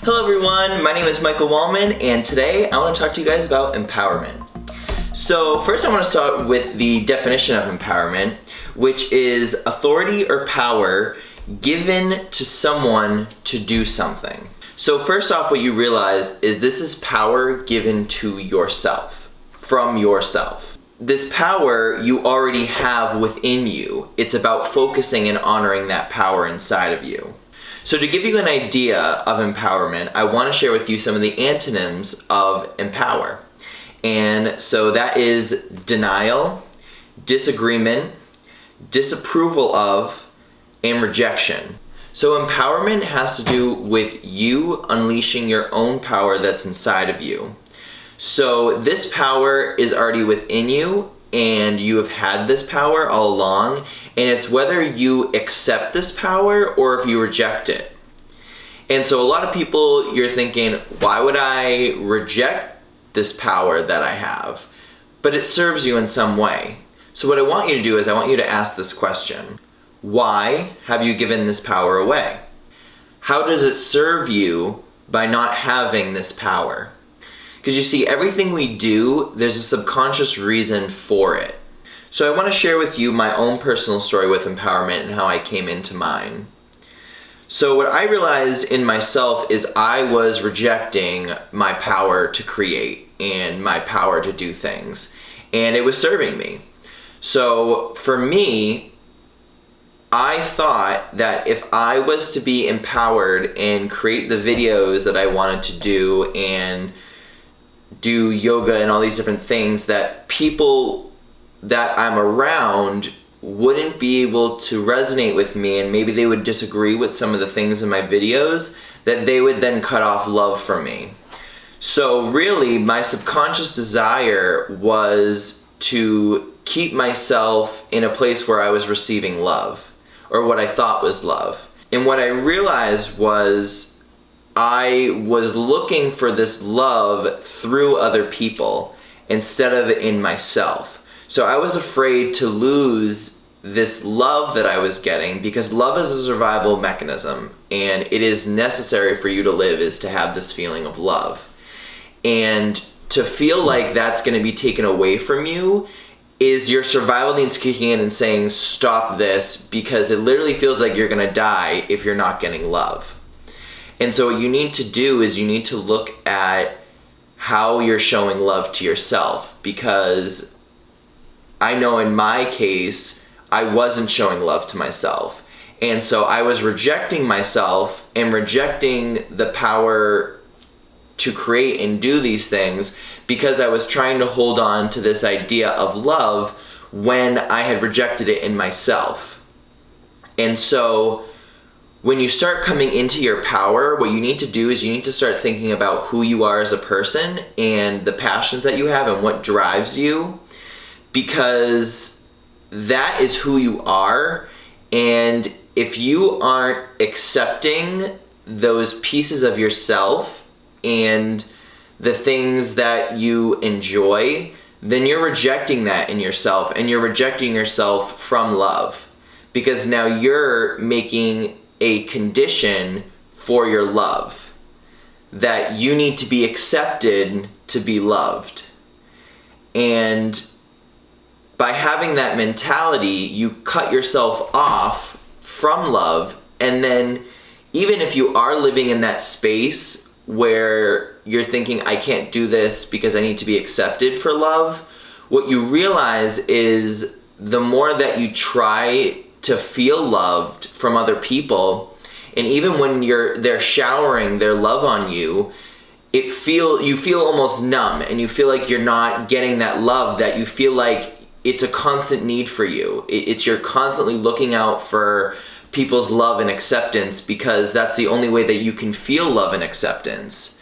Hello everyone, my name is Michael Wallman, and today I want to talk to you guys about empowerment. So first I want to start with the definition of empowerment, which is authority or power given to someone to do something. So first off, what you realize is this is power given to yourself, from yourself. This power you already have within you. It's about focusing and honoring that power inside of you. So to give you an idea of empowerment, I want to share with you some of the antonyms of empower. And so that is denial, disagreement, disapproval of, and rejection. So empowerment has to do with you unleashing your own power that's inside of you. So this power is already within you, and you have had this power all along, and it's whether you accept this power or if you reject it. And so a lot of people, you're thinking, why would I reject this power that I have? But it serves you in some way. So what I want you to do is I want you to ask this question. Why have you given this power away? How does it serve you by not having this power? Because you see, everything we do, there's a subconscious reason for it. So I want to share with you my own personal story with empowerment and how I came into mine. So what I realized in myself is I was rejecting my power to create and my power to do things. And it was serving me. So for me, I thought that if I was to be empowered and create the videos that I wanted to do and do yoga and all these different things, that people that I'm around wouldn't be able to resonate with me, and maybe they would disagree with some of the things in my videos, that they would then cut off love from me. So really, my subconscious desire was to keep myself in a place where I was receiving love, or what I thought was love. And what I realized was I was looking for this love through other people instead of in myself. So I was afraid to lose this love that I was getting, because love is a survival mechanism, and it is necessary for you to live is to have this feeling of love. And to feel like that's going to be taken away from you is your survival needs kicking in and saying, stop this, because it literally feels like you're going to die if you're not getting love. And so what you need to do is you need to look at how you're showing love to yourself, because I know in my case, I wasn't showing love to myself. And so I was rejecting myself and rejecting the power to create and do these things because I was trying to hold on to this idea of love when I had rejected it in myself. And so when you start coming into your power, what you need to do is you need to start thinking about who you are as a person and the passions that you have and what drives you, because that is who you are. And if you aren't accepting those pieces of yourself and the things that you enjoy, then you're rejecting that in yourself, and you're rejecting yourself from love, because now you're making a condition for your love, that you need to be accepted to be loved. And by having that mentality, you cut yourself off from love. And then even if you are living in that space where you're thinking, I can't do this because I need to be accepted for love, what you realize is the more that you try to feel loved from other people, and even when they're showering their love on you, you feel almost numb, and you feel like you're not getting that love, that you feel like it's a constant need for you. You're constantly looking out for people's love and acceptance, because that's the only way that you can feel love and acceptance.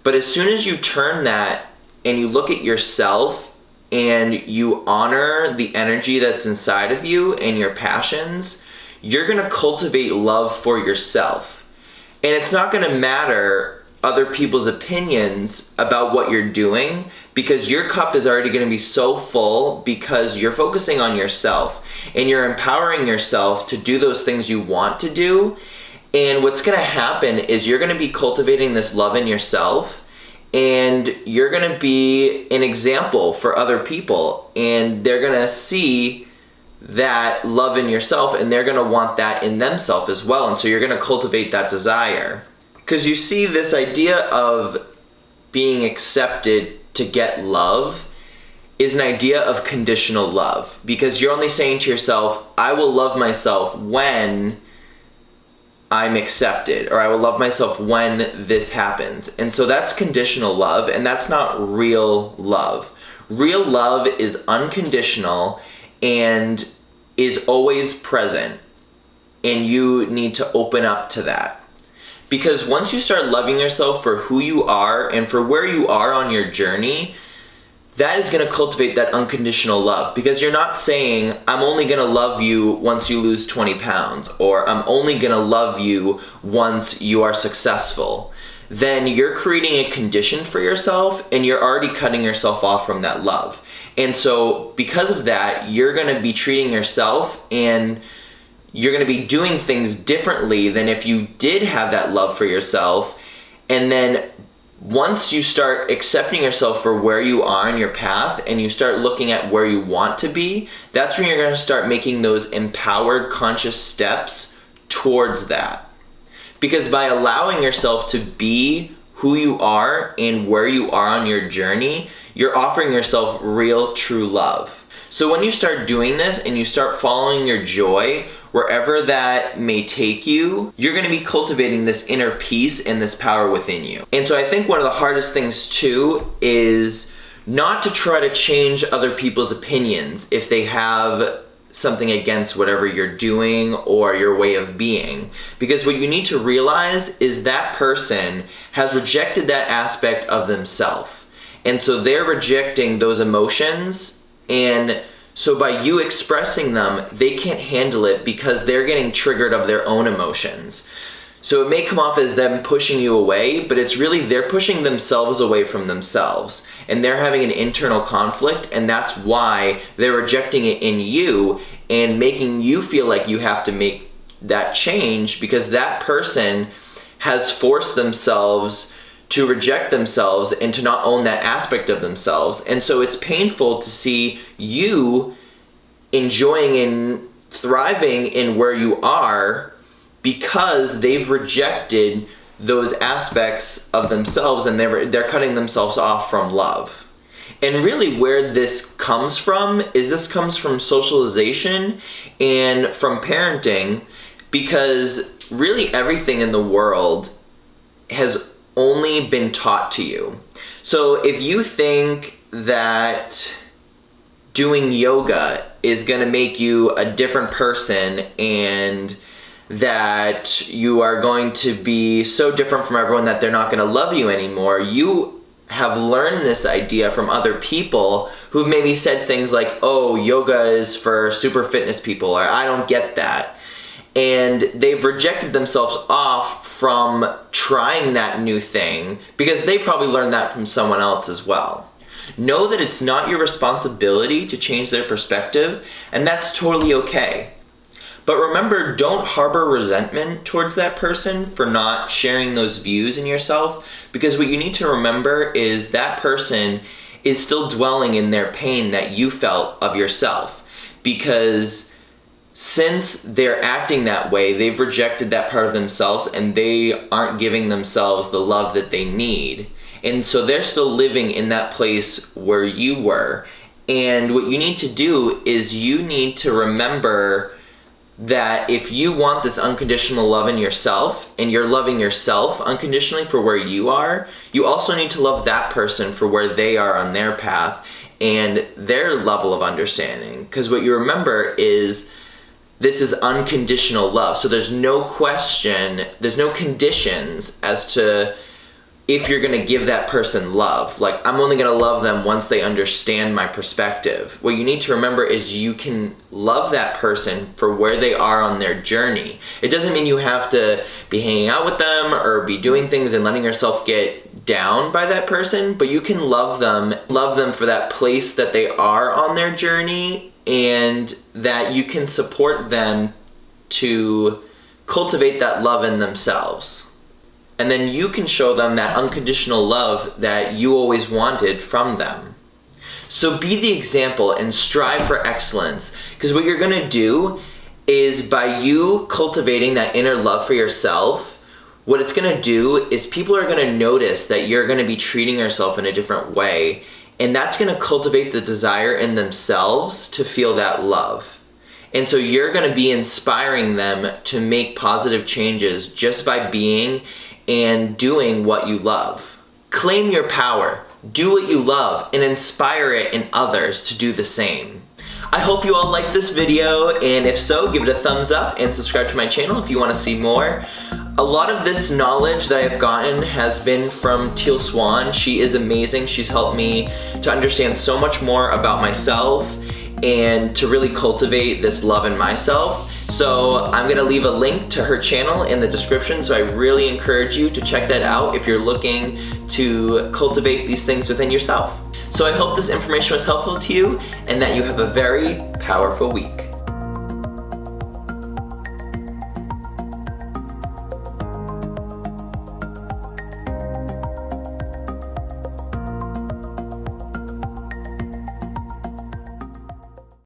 But as soon as you turn that and you look at yourself and you honor the energy that's inside of you and your passions, you're going to cultivate love for yourself. And it's not going to matter other people's opinions about what you're doing, because your cup is already going to be so full because you're focusing on yourself and you're empowering yourself to do those things you want to do. And what's gonna happen is you're gonna be cultivating this love in yourself, and you're gonna be an example for other people, and they're gonna see that love in yourself, and they're gonna want that in themselves as well. And so you're gonna cultivate that desire. Because you see, this idea of being accepted to get love is an idea of conditional love, because you're only saying to yourself, I will love myself when I'm accepted, or I will love myself when this happens. And so that's conditional love, and that's not real love. Real love is unconditional and is always present, and you need to open up to that. Because once you start loving yourself for who you are and for where you are on your journey, that is going to cultivate that unconditional love. Because you're not saying, I'm only going to love you once you lose 20 pounds, or I'm only going to love you once you are successful. Then you're creating a condition for yourself, and you're already cutting yourself off from that love. And so because of that, you're going to be treating yourself, and you're going to be doing things differently than if you did have that love for yourself. And then once you start accepting yourself for where you are in your path, and you start looking at where you want to be, that's when you're going to start making those empowered, conscious steps towards that. Because by allowing yourself to be who you are and where you are on your journey, you're offering yourself real, true love. So when you start doing this and you start following your joy, wherever that may take you, you're going to be cultivating this inner peace and this power within you. And so I think one of the hardest things too is not to try to change other people's opinions if they have something against whatever you're doing or your way of being. Because what you need to realize is that person has rejected that aspect of themselves. And so they're rejecting those emotions, and so by you expressing them, they can't handle it because they're getting triggered of their own emotions. So it may come off as them pushing you away, but it's really they're pushing themselves away from themselves. And they're having an internal conflict, and that's why they're rejecting it in you and making you feel like you have to make that change, because that person has forced themselves to reject themselves and to not own that aspect of themselves. And so it's painful to see you enjoying and thriving in where you are because they've rejected those aspects of themselves, and they're cutting themselves off from love. And really where this comes from is this comes from socialization and from parenting, because really everything in the world has only been taught to you. So if you think that doing yoga is going to make you a different person, and that you are going to be so different from everyone that they're not going to love you anymore, you have learned this idea from other people who've maybe said things like, oh, yoga is for super fitness people, or I don't get that. And they've rejected themselves off from trying that new thing because they probably learned that from someone else as well. Know that it's not your responsibility to change their perspective, and that's totally okay. But remember, don't harbor resentment towards that person for not sharing those views in yourself, because what you need to remember is that person is still dwelling in their pain that you felt of yourself. Because since they're acting that way, they've rejected that part of themselves, and they aren't giving themselves the love that they need. And so they're still living in that place where you were. And what you need to do is you need to remember that if you want this unconditional love in yourself, and you're loving yourself unconditionally for where you are, you also need to love that person for where they are on their path and their level of understanding. Because what you remember is this is unconditional love. So there's no question, there's no conditions as to if you're gonna give that person love. Like, I'm only gonna love them once they understand my perspective. What you need to remember is you can love that person for where they are on their journey. It doesn't mean you have to be hanging out with them or be doing things and letting yourself get down by that person, but you can love them for that place that they are on their journey, and that you can support them to cultivate that love in themselves. And then you can show them that unconditional love that you always wanted from them. So be the example and strive for excellence, because what you're gonna do is, by you cultivating that inner love for yourself, what it's gonna do is people are gonna notice that you're gonna be treating yourself in a different way, and that's gonna cultivate the desire in themselves to feel that love. And so you're gonna be inspiring them to make positive changes just by being and doing what you love. Claim your power, do what you love, and inspire it in others to do the same. I hope you all liked this video, and if so, give it a thumbs up and subscribe to my channel if you want to see more. A lot of this knowledge that I've gotten has been from Teal Swan. She is amazing. She's helped me to understand so much more about myself and to really cultivate this love in myself. So I'm gonna leave a link to her channel in the description, so I really encourage you to check that out if you're looking to cultivate these things within yourself. So I hope this information was helpful to you and that you have a very powerful week.